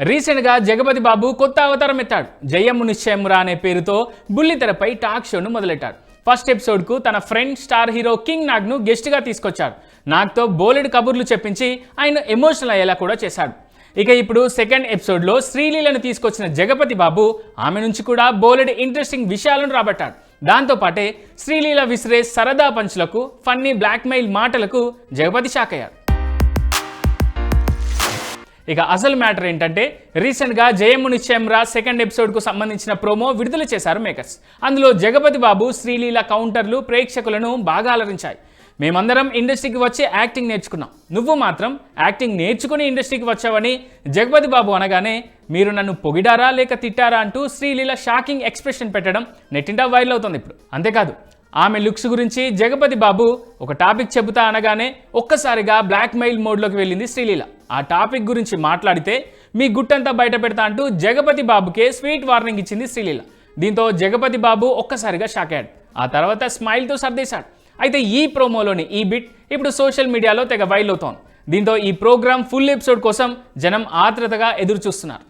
రీసెంట్గా జగపతి బాబు కొత్త అవతారం ఎత్తాడు. జయమ్ము నిశ్చయమురా అనే పేరుతో బుల్లితెరపై టాక్ షోను మొదలెట్టాడు. ఫస్ట్ ఎపిసోడ్కు తన ఫ్రెండ్ స్టార్ హీరో కింగ్ నాగ్ను గెస్ట్గా తీసుకొచ్చాడు. నాగ్తో బోలెడు కబుర్లు చెప్పించి ఆయన ఎమోషనల్ అయ్యేలా కూడా చేశాడు. ఇక ఇప్పుడు సెకండ్ ఎపిసోడ్లో శ్రీలీలను తీసుకొచ్చిన జగపతి బాబు ఆమె నుంచి కూడా బోలెడు ఇంట్రెస్టింగ్ విషయాలను రాబట్టాడు. దాంతోపాటే శ్రీలీల విసిరే సరదా పంచులకు, ఫన్నీ బ్లాక్మెయిల్ మాటలకు జగపతి షాక్ అయ్యాడు. ఇక అసలు మ్యాటర్ ఏంటంటే, రీసెంట్గా జయమ్ము నిశ్చయమురా సెకండ్ ఎపిసోడ్కు సంబంధించిన ప్రోమో విడుదల చేశారు మేకర్స్. అందులో జగపతి బాబు శ్రీలీల కౌంటర్లు ప్రేక్షకులను బాగా అలరించాయి. మేమందరం ఇండస్ట్రీకి వచ్చి యాక్టింగ్ నేర్చుకున్నాం, నువ్వు మాత్రం యాక్టింగ్ నేర్చుకుని ఇండస్ట్రీకి వచ్చావని జగపతి బాబు అనగానే, మీరు నన్ను పొగిడారా లేక తిట్టారా అంటూ శ్రీలీల షాకింగ్ ఎక్స్ప్రెషన్ పెట్టడం నెట్టింటా వైరల్ అవుతుంది ఇప్పుడు. అంతేకాదు, ఆమె లుక్స్ గురించి జగపతి బాబు ఒక టాపిక్ చెబుతా అనగానే ఒక్కసారిగా బ్లాక్మెయిల్ మోడ్లోకి వెళ్ళింది శ్రీలీల. ఆ టాపిక్ గురించి మాట్లాడితే మీ గుట్టంతా బయట పెడతా అంటూ జగపతి బాబుకే స్వీట్ వార్నింగ్ ఇచ్చింది శ్రీలీల. దీంతో జగపతి బాబు ఒక్కసారిగా షాక్ అయ్యాడు. ఆ తర్వాత స్మైల్తో సర్దేశాడు. అయితే ఈ ప్రోమోలోని ఈ బిట్ ఇప్పుడు సోషల్ మీడియాలో తెగ వైరల్ అవుతోంది. దీంతో ఈ ప్రోగ్రామ్ ఫుల్ ఎపిసోడ్ కోసం జనం ఆత్రుతగా ఎదురు చూస్తున్నారు.